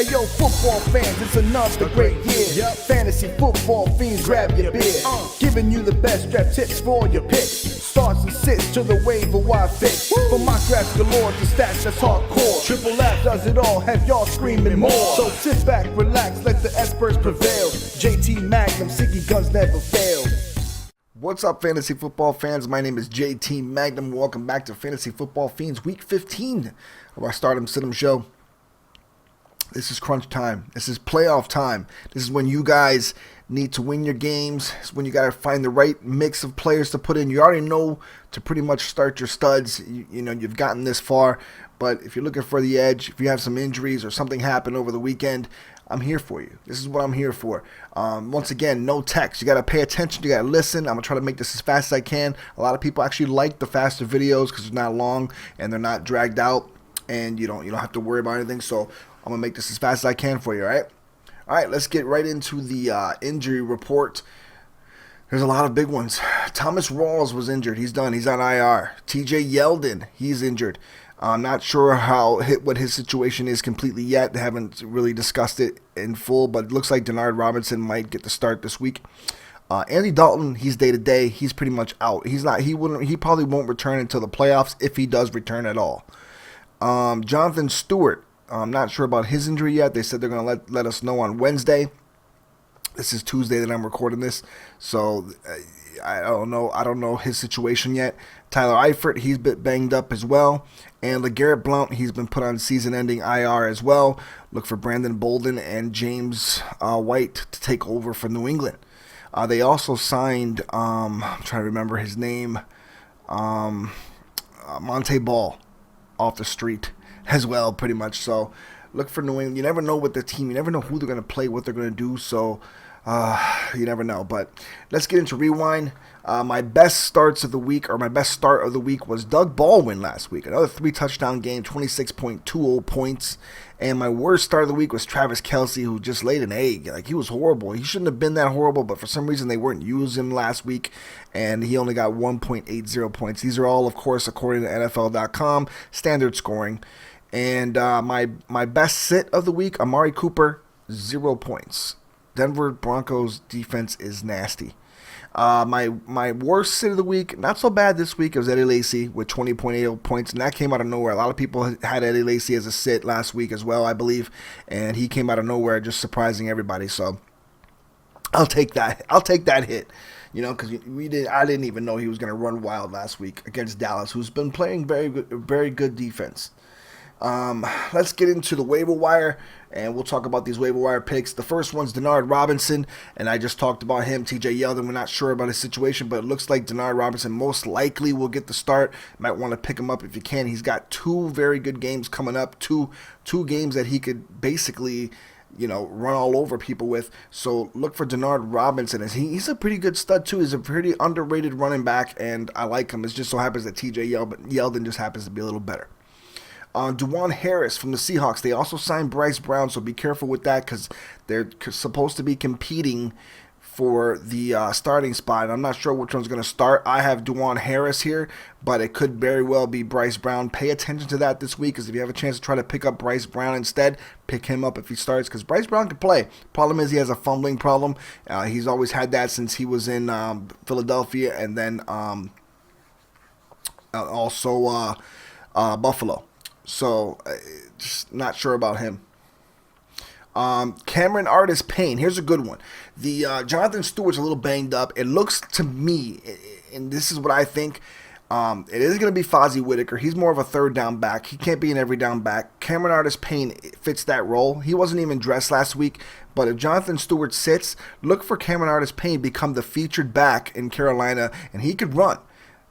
Hey yo, football fans, it's another great year. Fantasy football fiends, grab your beer. Giving you the best draft tips for your picks. Starts and sits to the waiver wire fix. From my drafts galore to stats that's hardcore. Triple F does it all, have y'all screaming more. So sit back, relax, let the experts prevail. JT Magnum, Siggy guns never fail. What's up, fantasy football fans? My name is JT Magnum. Welcome back to Fantasy Football Fiends Week 15 of our Stardom Sit-em show. This is crunch time. This is playoff time. This is when you guys need to win your games. It's when you got to find the right mix of players to put in. You already know to pretty much start your studs. You know, you've gotten this far. But if you're looking for the edge, if you have some injuries or something happened over the weekend, I'm here for you. This is what I'm here for. Once again, no text. You got to pay attention. You got to listen. I'm going to try to make this as fast as I can. A lot of people actually like the faster videos because they're not long and they're not dragged out, and you don't have to worry about anything. So I'm going to make this as fast as I can for you, all right? All right, let's get right into the injury report. There's a lot of big ones. Thomas Rawls was injured. He's done. He's on IR. TJ Yeldon, he's injured. I'm not sure what his situation is completely yet. They haven't really discussed it in full, but it looks like Denard Robinson might get the start this week. Andy Dalton, he's day to day. He's pretty much out. He probably won't return until the playoffs if he does return at all. Jonathan Stewart, I'm not sure about his injury yet. They said they're going to let us know on Wednesday. This is Tuesday that I'm recording this, so I don't know his situation yet. Tyler Eifert, he's been banged up as well. And LeGarrette Blount, he's been put on season-ending IR as well. Look for Brandon Bolden and James White to take over for New England. They also signed, I'm trying to remember his name, Monte Ball off the street as well, pretty much. So look for New England. You never know with the team. You never know who they're going to play, what they're going to do. So you never know. But let's get into Rewind. My best starts of the week, or my best start of the week, was Doug Baldwin last week. Another 3-touchdown game, 26.20 points. And my worst start of the week was Travis Kelce, who just laid an egg. Like, he was horrible. He shouldn't have been that horrible, but for some reason they weren't using him last week, and he only got 1.80 points. These are all, of course, according to NFL.com, standard scoring. And my best sit of the week, Amari Cooper, 0 points. Denver Broncos defense is nasty. My worst sit of the week, not so bad this week, it was Eddie Lacy with 20.80 points, and that came out of nowhere. A lot of people had Eddie Lacy as a sit last week as well, I believe, and he came out of nowhere, just surprising everybody. So I'll take that. I'll take that hit, because I didn't even know he was going to run wild last week against Dallas, who's been playing very good defense. Let's get into the waiver wire, and we'll talk about these waiver wire picks. The first one's Denard Robinson, and I just talked about him. TJ Yeldon, we're not sure about his situation, but it looks like Denard Robinson most likely will get the start. You might want to pick him up if you can. He's got two very good games coming up, two games that he could basically run all over people with. So look for Denard Robinson. He's a pretty good stud too. He's a pretty underrated running back, and I like him. It just so happens that TJ Yeldon just happens to be a little better. Duwan Harris from the Seahawks, they also signed Bryce Brown, so be careful with that because they're supposed to be competing for the starting spot. And I'm not sure which one's going to start. I have Duwan Harris here, but it could very well be Bryce Brown. Pay attention to that this week, because if you have a chance to try to pick up Bryce Brown instead, pick him up if he starts, because Bryce Brown can play. Problem is he has a fumbling problem. He's always had that since he was in Philadelphia, and then also Buffalo. So, just not sure about him. Cameron Artis-Payne. Here's a good one. The Jonathan Stewart's a little banged up. It looks to me, and this is what I think, it is going to be Fozzie Whitaker. He's more of a third down back. He can't be an every down back. Cameron Artis-Payne fits that role. He wasn't even dressed last week. But if Jonathan Stewart sits, look for Cameron Artis-Payne become the featured back in Carolina, and he could run.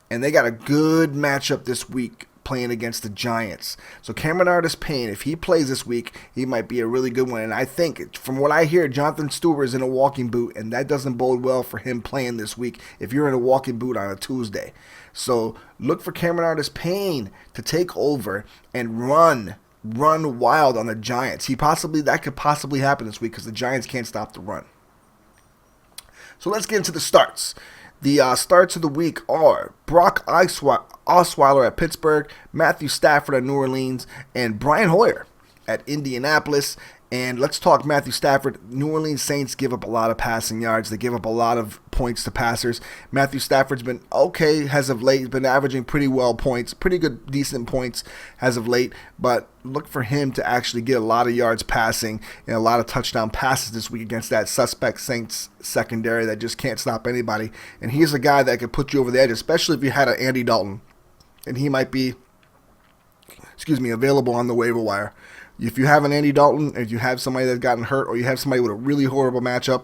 And they got a good matchup this week playing against the Giants. So Cameron Artis-Payne, if he plays this week, he might be a really good one. And I think, from what I hear, Jonathan Stewart is in a walking boot, and that doesn't bode well for him playing this week if you're in a walking boot on a Tuesday. So look for Cameron Artis-Payne to take over and run wild on the Giants. That could possibly happen this week because the Giants can't stop the run. So let's get into the starts. The starts of the week are Brock Osweiler at Pittsburgh, Matthew Stafford at New Orleans, and Brian Hoyer at Indianapolis. And let's talk Matthew Stafford. New Orleans Saints give up a lot of passing yards. They give up a lot of points to passers. Matthew Stafford's been okay as of late. He's been averaging pretty well points, pretty good, decent points as of late. But look for him to actually get a lot of yards passing and a lot of touchdown passes this week against that suspect Saints secondary that just can't stop anybody. And he's a guy that could put you over the edge, especially if you had an Andy Dalton. And he might be, available on the waiver wire. If you have an Andy Dalton, if you have somebody that's gotten hurt, or you have somebody with a really horrible matchup,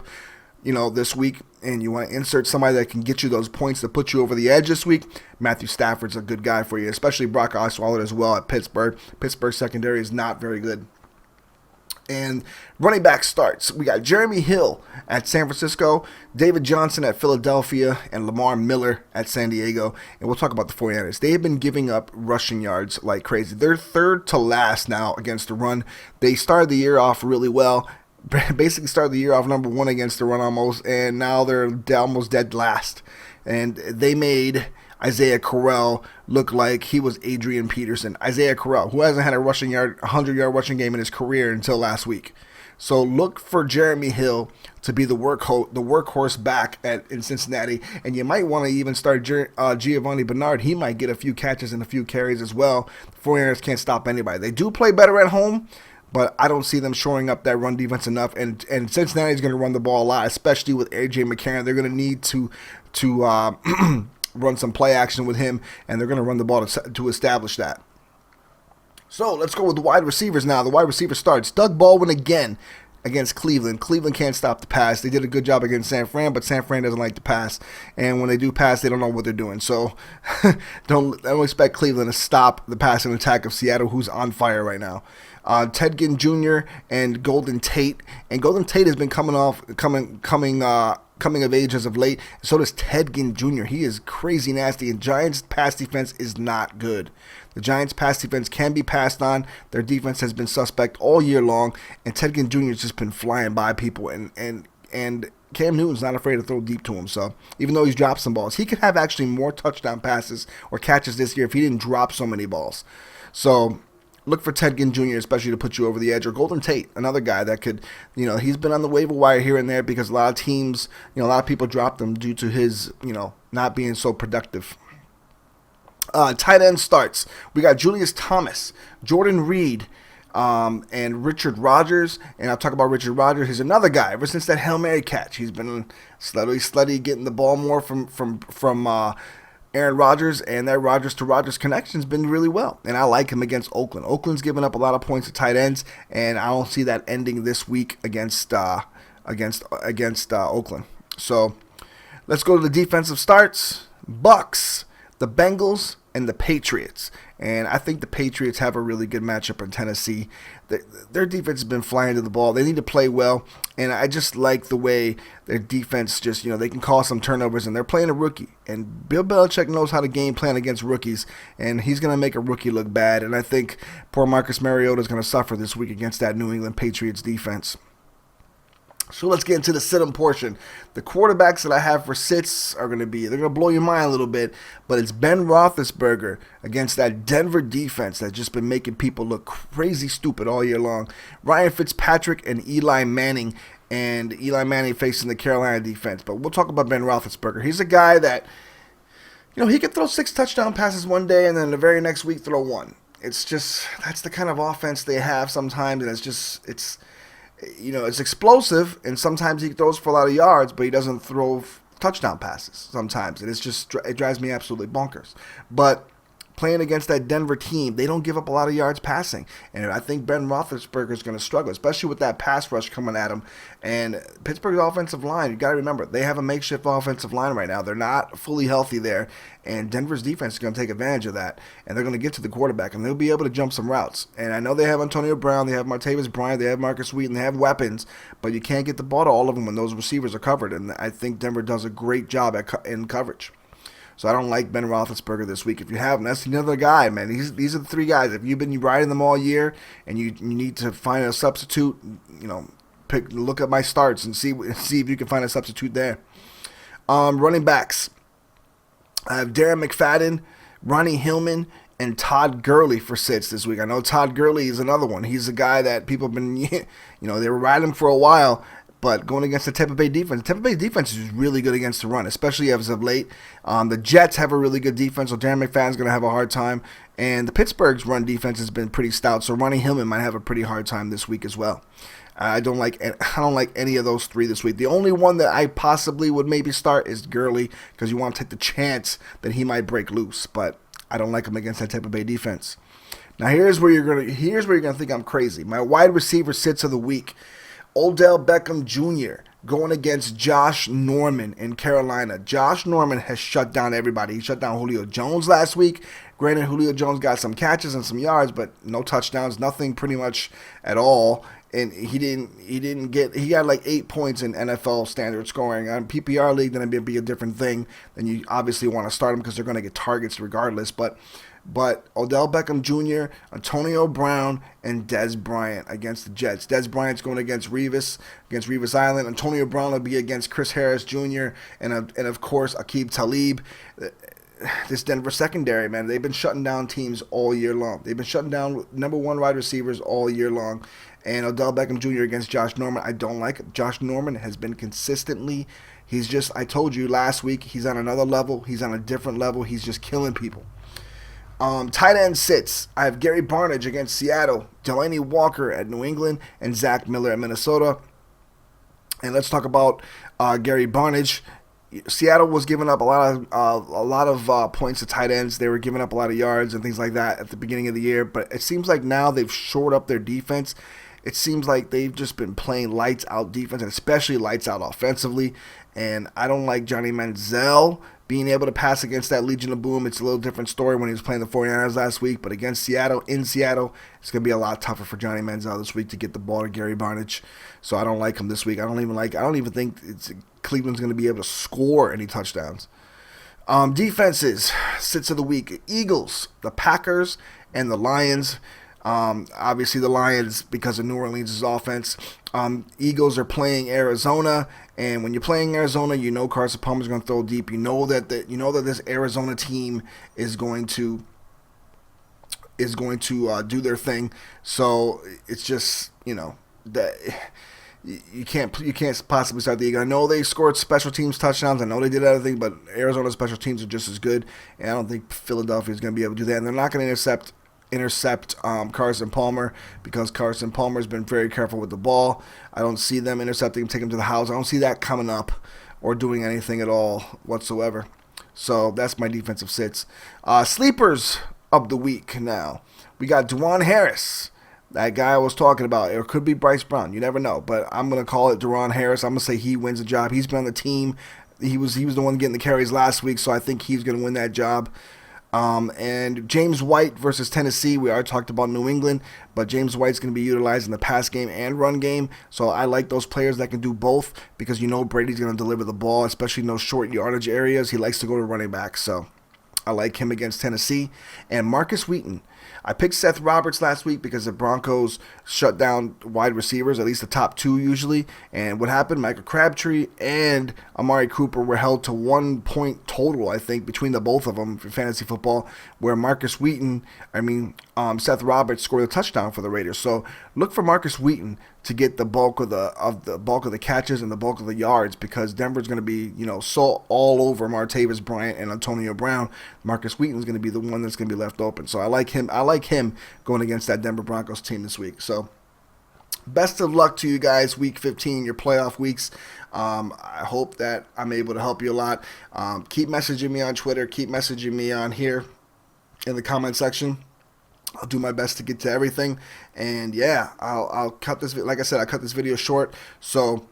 this week, and you want to insert somebody that can get you those points to put you over the edge this week, Matthew Stafford's a good guy for you, especially Brock Osweiler as well at Pittsburgh. Pittsburgh's secondary is not very good. And running back starts. We got Jeremy Hill at San Francisco, David Johnson at Philadelphia, and Lamar Miller at San Diego. And we'll talk about the 49ers. They have been giving up rushing yards like crazy. They're third to last now against the run. They started the year off really well. Basically started the year off number one against the run almost, and now they're almost dead last. And they made Isaiah Correll look like he was Adrian Peterson. Isaiah Correll, who hasn't had a 100-yard rushing game in his career until last week. So look for Jeremy Hill to be the workhorse back in Cincinnati. And you might want to even start Giovanni Bernard. He might get a few catches and a few carries as well. The 49ers can't stop anybody. They do play better at home, but I don't see them shoring up that run defense enough. And Cincinnati's going to run the ball a lot, especially with A.J. McCarron. They're going to need to run some play action with him, and they're going to run the ball to establish that. So let's go with the wide receivers now. The wide receiver starts. Doug Baldwin again against Cleveland. Cleveland can't stop the pass. They did a good job against San Fran, but San Fran doesn't like to pass. And when they do pass, they don't know what they're doing. So don't expect Cleveland to stop the passing attack of Seattle, who's on fire right now. Ted Ginn Jr. and Golden Tate. And Golden Tate has been coming of age as of late. So does Ted Ginn Jr. He is crazy nasty, and Giants' pass defense is not good. The Giants' pass defense can be passed on. Their defense has been suspect all year long, and Ted Ginn Jr. has just been flying by people, and Cam Newton's not afraid to throw deep to him. So even though he's dropped some balls, he could have actually more touchdown passes or catches this year if he didn't drop so many balls. So look for Ted Ginn Jr., especially to put you over the edge, or Golden Tate, another guy that could, he's been on the waiver wire here and there because a lot of teams, a lot of people dropped him due to his, not being so productive. Tight end starts. We got Julius Thomas, Jordan Reed, and Richard Rodgers. And I'll talk about Richard Rodgers. He's another guy. Ever since that Hail Mary catch, he's been slowly getting the ball more from Aaron Rodgers, and that Rodgers to Rodgers connection's been really well. And I like him against Oakland. Oakland's given up a lot of points to tight ends, and I don't see that ending this week against Oakland. So let's go to the defensive starts. Bucks, the Bengals, and the Patriots. And I think the Patriots have a really good matchup in Tennessee. Their defense has been flying to the ball. They need to play well, and I just like the way their defense just, they can cause some turnovers, and they're playing a rookie. And Bill Belichick knows how to game plan against rookies, and he's going to make a rookie look bad. And I think poor Marcus Mariota is going to suffer this week against that New England Patriots defense. So let's get into the sit-em portion. The quarterbacks that I have for sits are they're going to blow your mind a little bit, but it's Ben Roethlisberger against that Denver defense that's just been making people look crazy stupid all year long. Ryan Fitzpatrick and Eli Manning, facing the Carolina defense. But we'll talk about Ben Roethlisberger. He's a guy that, he can throw 6 touchdown passes one day and then the very next week throw 1. It's just, that's the kind of offense they have sometimes, and it's explosive, and sometimes he throws for a lot of yards, but he doesn't throw touchdown passes sometimes, and it drives me absolutely bonkers. But playing against that Denver team, they don't give up a lot of yards passing, and I think Ben Roethlisberger is going to struggle, especially with that pass rush coming at him. And Pittsburgh's offensive line, you got to remember, they have a makeshift offensive line right now. They're not fully healthy there, and Denver's defense is going to take advantage of that, and they're going to get to the quarterback, and they'll be able to jump some routes. And I know they have Antonio Brown, they have Martavis Bryant, they have Marcus Wheaton, they have weapons, but you can't get the ball to all of them when those receivers are covered, and I think Denver does a great job in coverage. So I don't like Ben Roethlisberger this week. If you have him, that's another guy, man. These are the 3 guys. If you've been riding them all year and you need to find a substitute, look at my starts and see if you can find a substitute there. Running backs. I have Darren McFadden, Ronnie Hillman, and Todd Gurley for sits this week. I know Todd Gurley is another one. He's a guy that people have been, they were riding him for a while, but going against the Tampa Bay defense. The Tampa Bay defense is really good against the run, especially as of late. The Jets have a really good defense, so Darren McFadden's going to have a hard time. And the Pittsburgh's run defense has been pretty stout, so Ronnie Hillman might have a pretty hard time this week as well. I don't like any of those three this week. The only one that I possibly would maybe start is Gurley, because you want to take the chance that he might break loose, but I don't like him against that Tampa Bay defense. Now here's where you're gonna think I'm crazy. My wide receiver sits of the week: Odell Beckham Jr. going against Josh Norman in Carolina. Josh Norman has shut down everybody. He shut down Julio Jones last week. Granted, Julio Jones got some catches and some yards, but no touchdowns, nothing pretty much at all. And he got like 8 points in NFL standard scoring. On PPR league, then it'd be a different thing. Then you obviously want to start him because they're going to get targets regardless. But Odell Beckham Jr., Antonio Brown, and Dez Bryant against the Jets. Dez Bryant's going against Revis Island. Antonio Brown will be against Chris Harris Jr. and of course Aqib Talib. This Denver secondary, man, they've been shutting down teams all year long. They've been shutting down number one wide receivers all year long. And Odell Beckham Jr. against Josh Norman, I don't like it. Josh Norman has been consistently, I told you last week, he's on another level. He's on a different level. He's just killing people. Tight end sits. I have Gary Barnidge against Seattle, Delaney Walker at New England, and Zach Miller at Minnesota. And let's talk about Gary Barnidge. Seattle was giving up a lot of points to tight ends. They were giving up a lot of yards and things like that at the beginning of the year. But it seems like now they've shored up their defense. It seems like they've just been playing lights out defense, and especially lights out offensively. And I don't like Johnny Manziel being able to pass against that Legion of Boom. It's a little different story when he was playing the 49ers last week. But against Seattle, in Seattle, it's going to be a lot tougher for Johnny Manziel this week to get the ball to Gary Barnidge. So I don't like him this week. I don't even think Cleveland's going to be able to score any touchdowns. Defenses, sits of the week: Eagles, the Packers, and the Lions. Obviously the Lions because of New Orleans' offense. Eagles are playing Arizona, and when you're playing Arizona, you know Carson Palmer's going to throw deep. You know that this Arizona team is going to do their thing. So it's just that you can't possibly start the Eagles. I know they scored special teams touchdowns. I know they did everything, but Arizona's special teams are just as good, and I don't think Philadelphia is going to be able to do that. And they're not going to intercept Carson Palmer, because Carson Palmer has been very careful with the ball. I don't see them intercepting him, taking him to the house. I don't see that coming up or doing anything at all whatsoever. So that's my defensive sits. Sleepers of the week now. We got Dewan Harris, that guy I was talking about. It could be Bryce Brown. You never know. But I'm going to call it Dewan Harris. I'm going to say he wins the job. He's been on the team. He was the one getting the carries last week, so I think he's going to win that job. And James White versus Tennessee. We already talked about New England, but James White's going to be utilized in the pass game and run game. So I like those players that can do both, because Brady's going to deliver the ball, especially in those short yardage areas. He likes to go to running back. So I like him against Tennessee. And Marcus Wheaton. I picked Seth Roberts last week because the Broncos shut down wide receivers, at least the top two usually. And what happened? Michael Crabtree and Amari Cooper were held to 1 point total, I think, between the both of them for fantasy football, where Seth Roberts scored a touchdown for the Raiders. So look for Marcus Wheaton to get the bulk of the catches and the bulk of the yards, because Denver's going to be so all over Martavis Bryant and Antonio Brown. Marcus Wheaton is going to be the one that's going to be left open. So I like him going against that Denver Broncos team this week. So best of luck to you guys, week 15, your playoff weeks. I hope that I'm able to help you a lot. Keep messaging me on Twitter. Keep messaging me on here in the comment section. I'll do my best to get to everything. And yeah, I'll cut this. Like I said, I cut this video short. So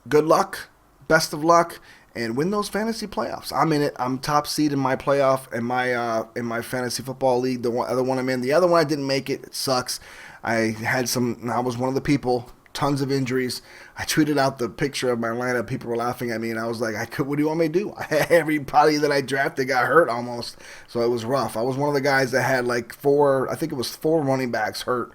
good luck, best of luck, and win those fantasy playoffs. I'm in it. I'm top seed in my playoff in my fantasy football league. The other one I'm in. The other one I didn't make it. It sucks. I was one of the people. Tons of injuries. I tweeted out the picture of my lineup. People were laughing at me, and I was like, what do you want me to do? Everybody that I drafted got hurt almost, so it was rough. I was one of the guys that had four running backs hurt,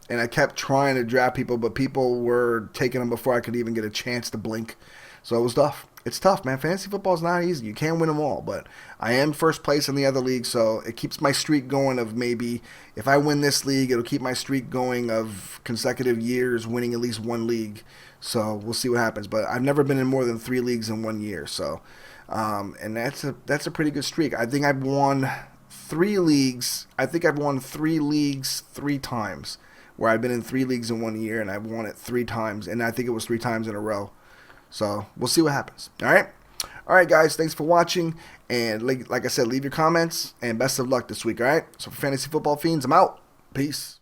and I kept trying to draft people, but people were taking them before I could even get a chance to blink. So it was tough. it's tough, man. Fantasy football is not easy. You can't win them all, but I am first place in the other league, so it keeps my streak going of maybe if I win this league, it'll keep my streak going of consecutive years winning at least one league. So we'll see what happens. But I've never been in more than 3 leagues in 1 year, so and that's a pretty good streak. I think I've won 3 leagues. I think I've won 3 leagues 3 times, where I've been in 3 leagues in 1 year and I've won it 3 times, and I think it was 3 times in a row. So we'll see what happens. All right, guys. Thanks for watching, and like I said, leave your comments and best of luck this week. All right. So for Fantasy Football Fiends, I'm out. Peace.